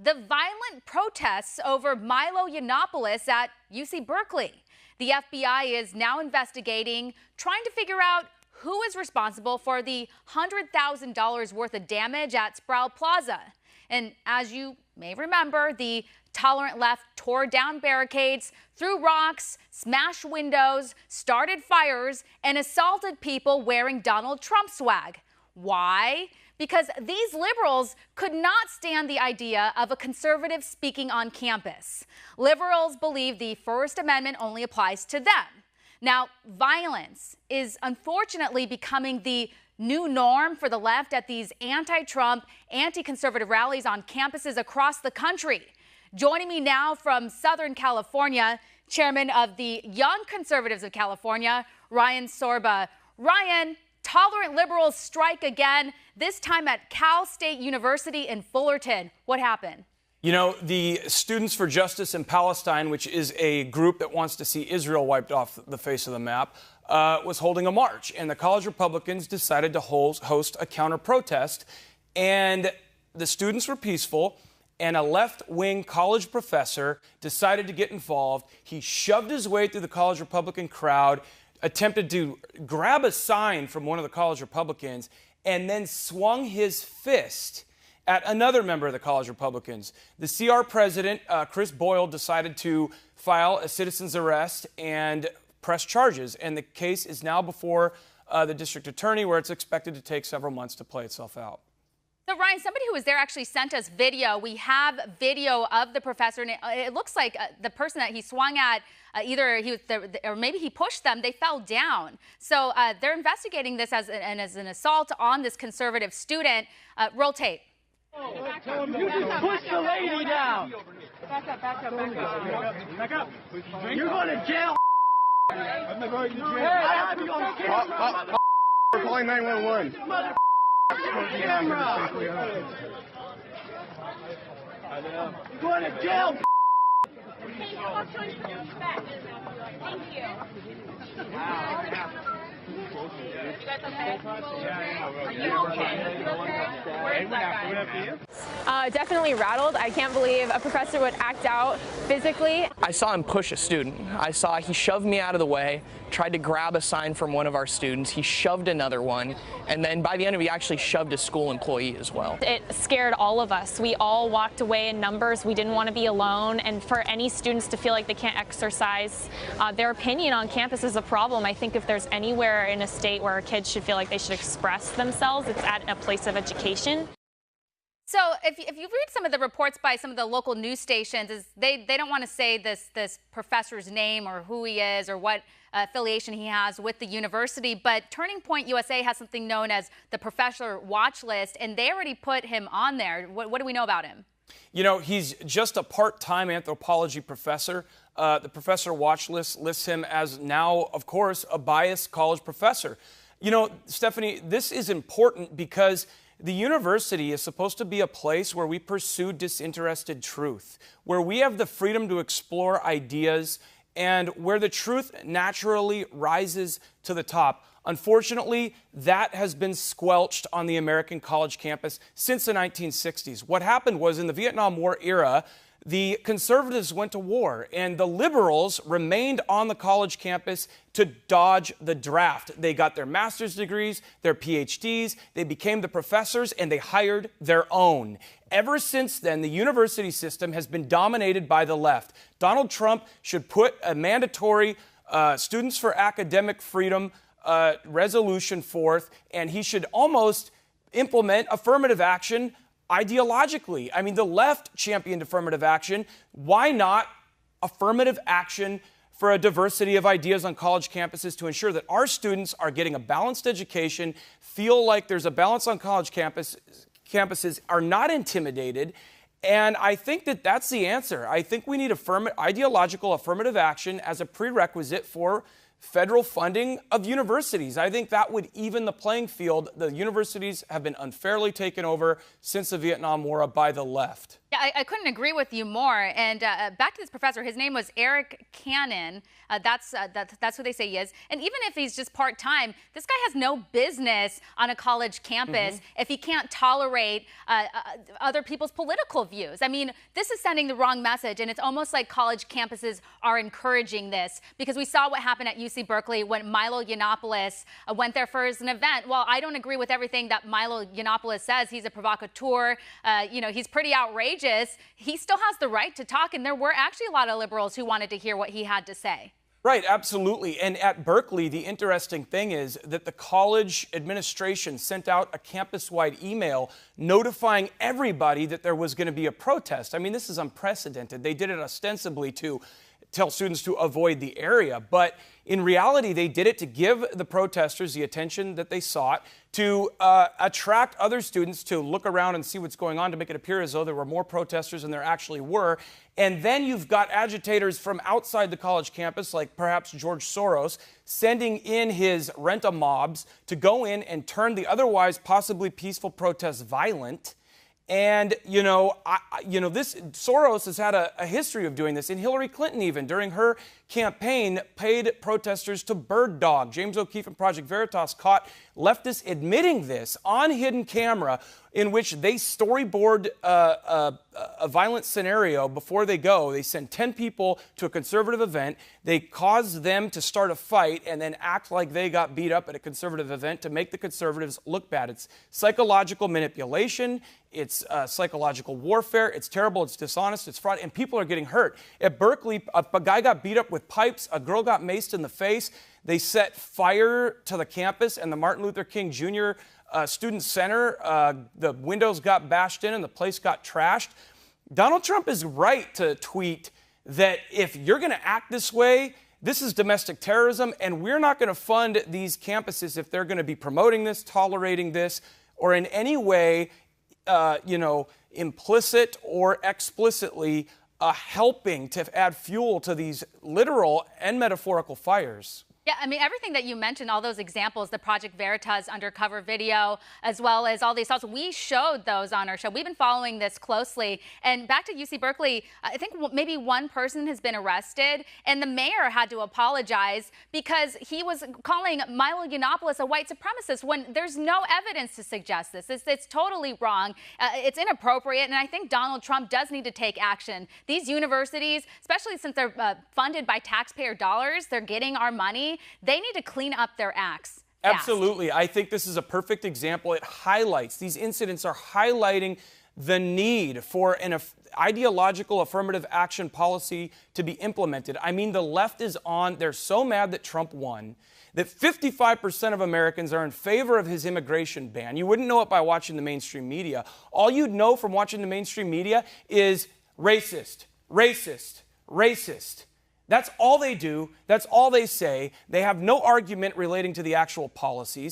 the violent protests over Milo Yiannopoulos at UC Berkeley. The FBI is now investigating, trying to figure out who is responsible for the $100,000 worth of damage at Sproul Plaza. And as you may remember, the tolerant left tore down barricades, threw rocks, smashed windows, started fires, and assaulted people wearing Donald Trump swag. Why? Because these liberals could not stand the idea of a conservative speaking on campus. Liberals believe the First Amendment only applies to them. Now, violence is unfortunately becoming the new norm for the left at these anti-Trump, anti-conservative rallies on campuses across the country. Joining me now from Southern California, chairman of the Young Conservatives of California, Ryan Sorba. Ryan, tolerant liberals strike again, this time at Cal State University in Fullerton. What happened? You know, the Students for Justice in Palestine, which is a group that wants to see Israel wiped off the face of the map, was holding a march. And the college Republicans decided to host a counter-protest. And the students were peaceful. And a left-wing college professor decided to get involved. He shoved his way through the college Republican crowd, attempted to grab a sign from one of the college Republicans, and then swung his fist at another member of the college Republicans. The CR president, Chris Boyle, decided to file a citizen's arrest and press charges. And the case is now before the district attorney, where it's expected to take several months to play itself out. So, Ryan, somebody who was there actually sent us video. We have video of the professor, and it looks like the person that he swung at, either he was or maybe he pushed them, they fell down. So they're investigating this as an assault on this conservative student. Roll tape. You just pushed the lady down. Back up. Back up. You're going to jail. I'm not going to jail. Hey, I have you on camera. We're calling 911. Camera. You're going to jail. Hey, I'll show you some respect. Thank you. Wow. You guys okay? Are you okay? You okay? Where's that guy? Definitely rattled. I can't believe a professor would act out physically. I saw him push a student. I saw he shoved me out of the way, tried to grab a sign from one of our students. He shoved another one, and then by the end of it, he actually shoved a school employee as well. It scared all of us. We all walked away in numbers. We didn't want to be alone, and for any students to feel like they can't exercise their opinion on campus is a problem. I think if there's anywhere in a state where kids should feel like they should express themselves, it's at a place of education. So if you read some of the reports by some of the local news stations, they don't want to say this professor's name or who he is or what affiliation he has with the university, but Turning Point USA has something known as the Professor Watch List, and they already put him on there. What do we know about him? You know, he's just a part-time anthropology professor. The Professor Watch List lists him as now, of course, a biased college professor. You know, Stephany, this is important because the university is supposed to be a place where we pursue disinterested truth, where we have the freedom to explore ideas, and where the truth naturally rises to the top. Unfortunately, that has been squelched on the American college campus since the 1960s. What happened was in the Vietnam War era, the conservatives went to war, and the liberals remained on the college campus to dodge the draft. They got their master's degrees, their PhDs, they became the professors, and they hired their own. Ever since then, the university system has been dominated by the left. Donald Trump should put a mandatory Students for Academic Freedom resolution forth, and he should almost implement affirmative action ideologically. I mean, the left championed affirmative action. Why not affirmative action for a diversity of ideas on college campuses to ensure that our students are getting a balanced education, feel like there's a balance on college campuses, are not intimidated? And I think that that's the answer. I think we need ideological affirmative action as a prerequisite for federal funding of universities. I think that would even the playing field. The universities have been unfairly taken over since the Vietnam War by the left. Yeah, I couldn't agree with you more. And back to this professor, his name was Eric Cannon. That's who they say he is. And even if he's just part-time, this guy has no business on a college campus if he can't tolerate other people's political views. I mean, this is sending the wrong message, and it's almost like college campuses are encouraging this, because we saw what happened at UC Berkeley when Milo Yiannopoulos went there for an event. Well, I don't agree with everything that Milo Yiannopoulos says. He's a provocateur. He's pretty outrageous. He still has the right to talk, and there were actually a lot of liberals who wanted to hear what he had to say. Right, absolutely. And at Berkeley, the interesting thing is that the college administration sent out a campus-wide email notifying everybody that there was going to be a protest. I mean, this is unprecedented. They did it ostensibly to tell students to avoid the area, but in reality, they did it to give the protesters the attention that they sought, to attract other students to look around and see what's going on, to make it appear as though there were more protesters than there actually were. And then you've got agitators from outside the college campus, like perhaps George Soros, sending in his rent-a-mobs to go in and turn the otherwise possibly peaceful protests violent. And, this Soros has had a history of doing this. And Hillary Clinton, even during her campaign, paid protesters to bird dog. James O'Keefe and Project Veritas caught leftists admitting this on hidden camera, in which they storyboard a violent scenario before they go. They send 10 people to a conservative event. They cause them to start a fight and then act like they got beat up at a conservative event to make the conservatives look bad. It's psychological manipulation. It's psychological warfare. It's terrible. It's dishonest. It's fraud. And people are getting hurt. At Berkeley, a guy got beat up with pipes. A girl got maced in the face. They set fire to the campus and the Martin Luther King Jr. Student Center. The windows got bashed in and the place got trashed. Donald Trump is right to tweet that if you're going to act this way, this is domestic terrorism, and we're not going to fund these campuses if they're going to be promoting this, tolerating this, or in any way, implicit or explicitly helping to add fuel to these literal and metaphorical fires. Yeah, I mean, everything that you mentioned, all those examples, the Project Veritas undercover video, as well as all the assaults, we showed those on our show. We've been following this closely. And back to UC Berkeley, I think maybe one person has been arrested, and the mayor had to apologize because he was calling Milo Yiannopoulos a white supremacist when there's no evidence to suggest this. It's totally wrong. It's inappropriate, and I think Donald Trump does need to take action. These universities, especially since they're funded by taxpayer dollars, they're getting our money. They need to clean up their acts fast. Absolutely. I think this is a perfect example. It highlights, these incidents are highlighting the need for an ideological affirmative action policy to be implemented. I mean, the left is on, they're so mad that Trump won, that 55% of Americans are in favor of his immigration ban. You wouldn't know it by watching the mainstream media. All you'd know from watching the mainstream media is racist, racist, racist. That's all they do. That's all they say. They have no argument relating to the actual policies.